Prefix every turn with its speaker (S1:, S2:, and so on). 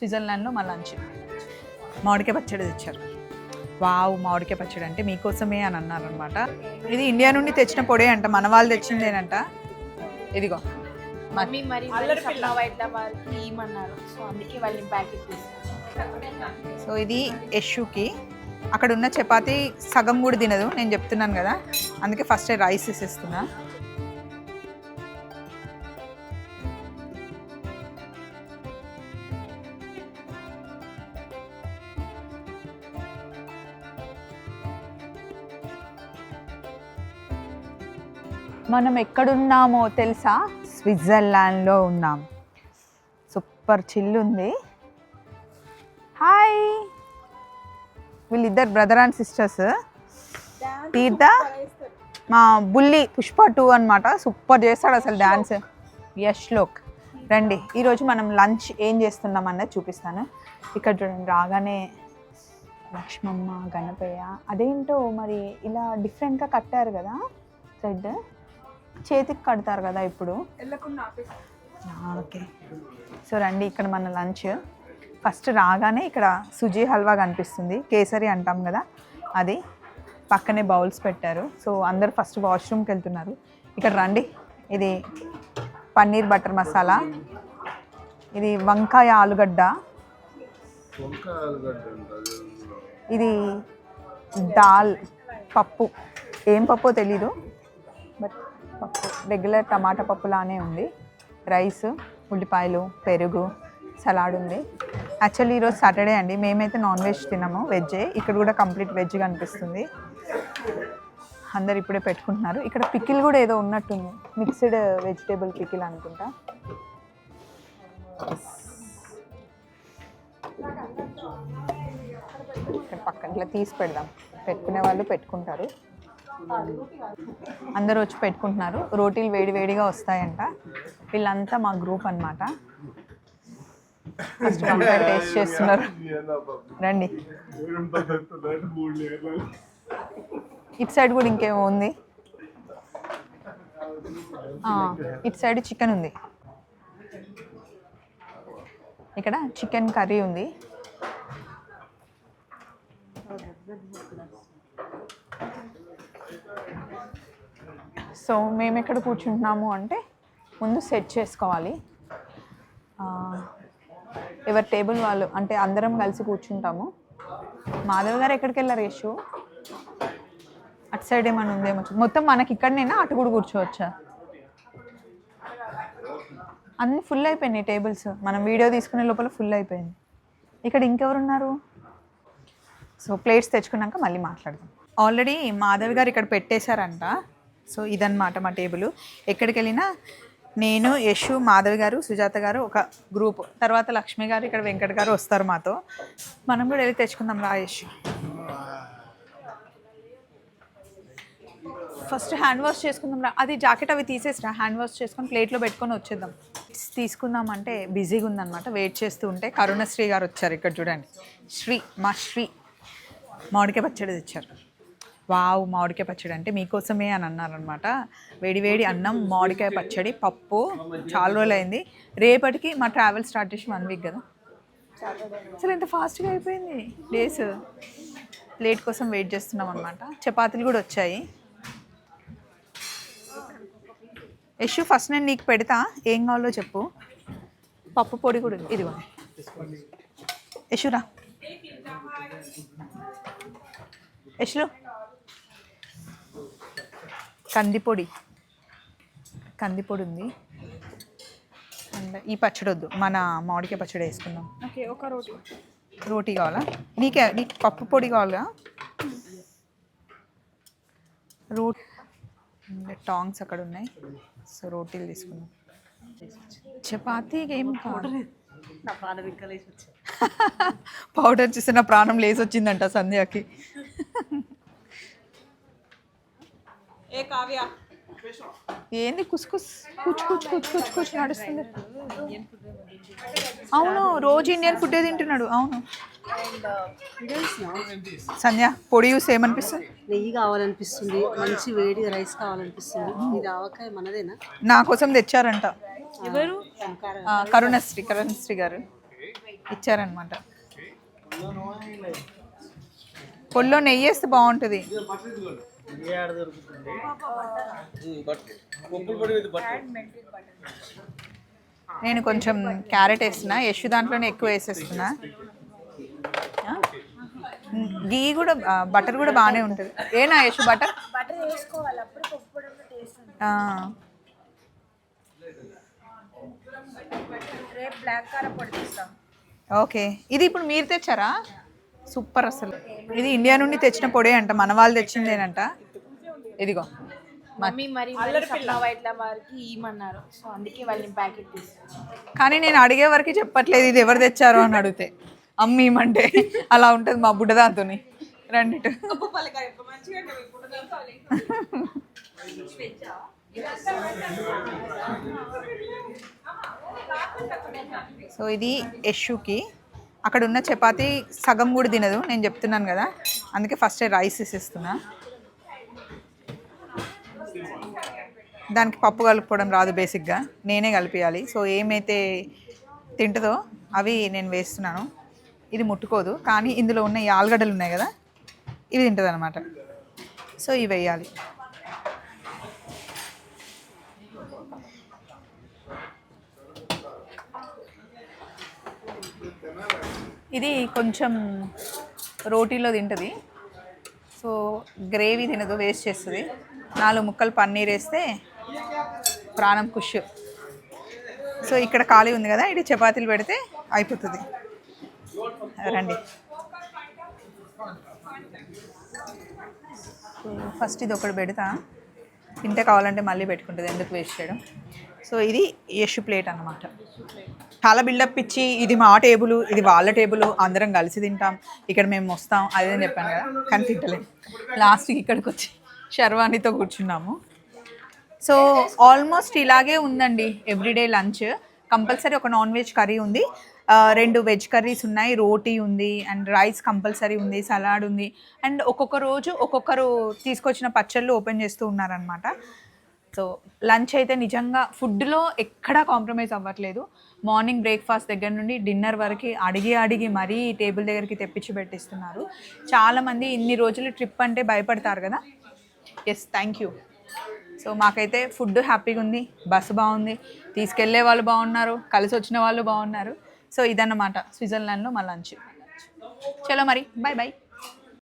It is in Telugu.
S1: స్విట్జర్లాండ్లో మా లంచ్ మామిడికాయ పచ్చడి తెచ్చారు. వావ్, మామిడికాయ పచ్చడి అంటే మీకోసమే అని అన్నారనమాట. ఇది ఇండియా నుండి తెచ్చిన పొడే అంట, మన వాళ్ళు తెచ్చిందేనంట. ఇదిగో
S2: మమ్మీ మరి వాళ్ళకి ఏమన్నారు, సో అందుకే వాళ్ళు ప్యాకెట్ తీసుకున్నారు.
S1: సో ఇది యశుకి. అక్కడ ఉన్న చపాతీ సగం కూడా తినదు, నేను చెప్తున్నాను కదా, అందుకే ఫస్ట్ రైస్ వేసేస్తున్నా. మనం ఎక్కడున్నామో తెలుసా? స్విట్జర్లాండ్లో ఉన్నాం. సూపర్ చిల్ ఉంది. హాయ్, వీళ్ళిద్దరు బ్రదర్ అండ్ సిస్టర్స్. తీర్థ మా బుల్లి పుష్ప 2 అనమాట. సూపర్ చేస్తాడు అసలు డ్యాన్స్. యశ్లోక్. రండి, ఈరోజు మనం లంచ్ ఏం చేస్తున్నాం అన్నది చూపిస్తాను. ఇక్కడ చూడండి, రాగానే లక్ష్మమ్మ, గణపయ్య, అదేంటో మరి ఇలా డిఫరెంట్గా కట్టారు కదా థ్రెడ్. చేతికి కడతారు కదా ఇప్పుడు. ఓకే, సో రండి, ఇక్కడ మన లంచ్. ఫస్ట్ రాగానే ఇక్కడ సుజీ హల్వా కనిపిస్తుంది, కేసరి అంటాం కదా అది. పక్కనే బౌల్స్ పెట్టారు. సో అందరు ఫస్ట్ వాష్రూమ్కి వెళ్తున్నారు. ఇక్కడ రండి, ఇది పన్నీర్ బటర్ మసాలా, ఇది వంకాయ ఆలుగడ్డ, ఇది దాల్ పప్పు, ఏం పప్పు తెలీదు బట్ పప్పు, రెగ్యులర్ టమాటా పప్పులానే ఉంది. రైస్, ఉల్లిపాయలు, పెరుగు, సలాడ్ ఉంది. యాక్చువల్లీ ఈరోజు సాటర్డే అండి, మేమైతే నాన్ వెజ్ తినము, వెజ్జే. ఇక్కడ కూడా కంప్లీట్ వెజ్ కనిపిస్తుంది. అందరు ఇప్పుడే పెట్టుకుంటున్నారు. ఇక్కడ పికిల్ కూడా ఏదో ఉన్నట్టుంది, మిక్స్డ్ వెజిటేబుల్ పికిల్ అనుకుంటా. ఇక్కడ పక్కన ఇట్లా తీసి పెడదాం, పెట్టుకునే వాళ్ళు పెట్టుకుంటారు. అందరూ వచ్చి పెట్టుకుంటున్నారు. రోటీలు వేడి వేడిగా వస్తాయంట. వీళ్ళంతా మా గ్రూప్ అన్నమాట. ఫస్ట్ వంకాయ టేస్ట్ చేస్తున్నారు. రండి, ఇటు సైడ్ కూడా ఇంకేమో ఉంది. ఇటు సైడ్ చికెన్ ఉంది. ఇక్కడ చికెన్ కర్రీ ఉంది. సో మేము ఎక్కడ కూర్చుంటున్నాము అంటే, ముందు సెట్ చేసుకోవాలి. ఎవరి టేబుల్ వాళ్ళు, అంటే అందరం కలిసి కూర్చుంటాము. మాధవ్ గారు ఎక్కడికి వెళ్ళారు? యశు అటు సైడ్ ఏమైనా ఉందేమో. మొత్తం మనకి ఇక్కడనేనా, అటు కూడా కూర్చోవచ్చా? అన్నీ ఫుల్ అయిపోయినాయి టేబుల్స్. మనం వీడియో తీసుకునే లోపల ఫుల్ అయిపోయింది. ఇక్కడ ఇంకెవరున్నారు? సో ప్లేట్స్ తెచ్చుకున్నాక మళ్ళీ మాట్లాడదాం. ఆల్రెడీ మాధవ్ గారు ఇక్కడ పెట్టేశారంట. సో ఇదన్నమాట మా టేబుల్. ఎక్కడికి వెళ్ళినా నేను, యశు, మాధవ్ గారు, సుజాత గారు ఒక గ్రూప్. తర్వాత లక్ష్మి గారు, ఇక్కడ వెంకట్ గారు వస్తారు మాతో. మనం కూడా వెళ్ళి తెచ్చుకుందాం రా యశు. ఫస్ట్ హ్యాండ్ వాష్ చేసుకుందాం రా. అది జాకెట్ అవి తీసేసిరా, హ్యాండ్ వాష్ చేసుకొని ప్లేట్లో పెట్టుకొని వచ్చేద్దాం. తీసుకుందాం అంటే బిజీగా ఉందన్నమాట. వెయిట్ చేస్తూ ఉంటే కరుణశ్రీ గారు వచ్చారు. ఇక్కడ చూడండి, మా శ్రీ మామిడికాయ పచ్చడి తెచ్చారు. వావ్, మామిడికాయ పచ్చడి అంటే మీకోసమే అని అన్నారనమాట. వేడి వేడి అన్నం, మామిడికాయ పచ్చడి, పప్పు. చాలా రోజులు అయింది. రేపటికి మా ట్రావెల్ స్టార్ట్ చేసి 1 వీక్ కదా. అసలు ఎంత ఫాస్ట్గా అయిపోయింది డేస్. ప్లేట్ కోసం వెయిట్ చేస్తున్నాం అనమాట. చపాతీలు కూడా వచ్చాయి. యశు, ఫస్ట్ నేను నీకు పెడతా, ఏం కావాలో చెప్పు. పప్పు పొడి కూడా ఇదిగో. యశురా, యశులు, కందిపొడి ఉంది. అండ్ ఈ పచ్చడి వద్దు, మన మామిడికాయ పచ్చడి వేసుకుందాం.
S2: ఓకే, ఒక
S1: రోటీ కావాలా? నీకు పప్పు పొడి కావాలా? టాంగ్స్ అక్కడ ఉన్నాయి. సో రోటీలు తీసుకుందాం. చపాతీకి ఏం పౌడర్ చూసి నా ప్రాణం లేసి వచ్చిందంట సంధ్యకి.
S2: ఏ కావ్య,
S1: ఏంది కుచ్చుకుచ్చు నడుస్తుంది. అవును, రోజు ఇండియన్ ఫుడ్డే తింటున్నాడు. అవును సంధ్య, పొడి చూసి ఏమనిపిస్తుంది?
S3: నెయ్యి కావాలనిపిస్తుంది, మంచి వేడిగా రైస్ కావాలనిపిస్తుంది. ఇది ఆవకాయ మనదేనా?
S1: నా కోసం తెచ్చారంట.
S2: ఎవరు?
S1: కరుణశ్రీ గారు. ఇచ్చారనమాట. పొడిలో నెయ్యి వేస్తే బాగుంటుంది. నేను కొంచెం క్యారెట్ వేస్తున్నా, యశు దాంట్లోనే ఎక్కువ వేసేస్తున్నా. గీ కూడా బటర్ కూడా బాగానే ఉంటుంది. ఏనా యశు బటర్?
S2: బటర్ వేసుకోవాలి, అప్పుడు పప్పు పొడిలో టేస్ట్ ఉంటుంది. రేపు బ్లాక్ కారం పొడి తీస్తాం.
S1: ఓకే, ఇది ఇప్పుడు మీరు తెచ్చారా? సూపర్. అసలు ఇది ఇండియా నుండి తెచ్చిన పొడే అంట, మన వాళ్ళు తెచ్చిందేనంట. ఇదిగో
S2: మమ్మీ మరి సప్నా వైట్ల వారికి ఇమ్మన్నారు, సో అందుకే వాళ్ళని ప్యాకెట్ తీస్తాం.
S1: కానీ నేను అడిగే వరకు చెప్పట్లేదు ఇది ఎవరు తెచ్చారో అని అడిగితే అమ్మి ఇమ్మంటే అలా ఉంటుంది మా బుడ్డదాంతో. రండి. సో ఇది యశుకి. అక్కడ ఉన్న చపాతి సగం కూడా తినదు, నేను చెప్తున్నాను కదా, అందుకే ఫస్ట్ రైస్ వేసేస్తున్నా. దానికి పప్పు కలుపుకోవడం రాదు బేసిక్గా, నేనే కలిపియాలి. సో ఏమైతే తింటుందో అవి నేను వేస్తున్నాను. ఇది ముట్టుకోదు, కానీ ఇందులో ఉన్న ఈ ఆలుగడ్డలు ఉన్నాయి కదా, ఇవి తింటుంది అనమాట. సో ఇవి వేయాలి. ఇది కొంచెం రోటీలో తింటుంది. సో గ్రేవీ తినదు, వేస్ట్ చేస్తుంది. 4 ముక్కలు పన్నీర్ వేస్తే ప్రాణం కుష్. సో ఇక్కడ ఖాళీ ఉంది కదా, ఇది చపాతీలు పెడితే అయిపోతుంది. రండి. సో ఫస్ట్ ఇది ఒకటి పెడతా, తింటే కావాలంటే మళ్ళీ పెట్టుకుంటుంది, ఎందుకు వేస్ట్ చేయడం. సో ఇది యశు ప్లేట్ అన్నమాట. చాలా బిల్డప్ ఇచ్చి ఇది మా టేబుల్, ఇది వాళ్ళ టేబుల్, అందరం కలిసి తింటాం, ఇక్కడ మేము వస్తాం అదే అని చెప్పాను కదా, కానీ తింటలేము. లాస్ట్కి ఇక్కడికి వచ్చి శర్వాణితో కూర్చున్నాము. సో ఆల్మోస్ట్ ఇలాగే ఉందండి ఎవ్రీడే లంచ్. కంపల్సరీ ఒక నాన్ వెజ్ కర్రీ ఉంది, 2 వెజ్ కర్రీస్ ఉన్నాయి, రోటీ ఉంది, అండ్ రైస్ కంపల్సరీ ఉంది, సలాడ్ ఉంది, అండ్ ఒక్కొక్క రోజు ఒక్కొక్కరు తీసుకొచ్చిన పచ్చళ్ళు ఓపెన్ చేస్తూ ఉన్నారనమాట. సో లంచ్ అయితే నిజంగా ఫుడ్లో ఎక్కడా కాంప్రమైజ్ అవ్వట్లేదు. మార్నింగ్ బ్రేక్ఫాస్ట్ దగ్గర నుండి డిన్నర్ వరకు అడిగి మరీ టేబుల్ దగ్గరికి తెప్పించి పెట్టిస్తున్నారు. చాలామంది ఇన్ని రోజులు ట్రిప్ అంటే భయపడతారు కదా. Yes, thank you. సో మాకైతే ఫుడ్ హ్యాపీగా ఉంది, బస్సు బాగుంది, తీసుకెళ్లే వాళ్ళు బాగున్నారు, కలిసి వచ్చిన వాళ్ళు బాగున్నారు. సో ఇదన్నమాట స్విట్జర్లాండ్లో మా లంచ్. చలో మరి, బాయ్ బాయ్.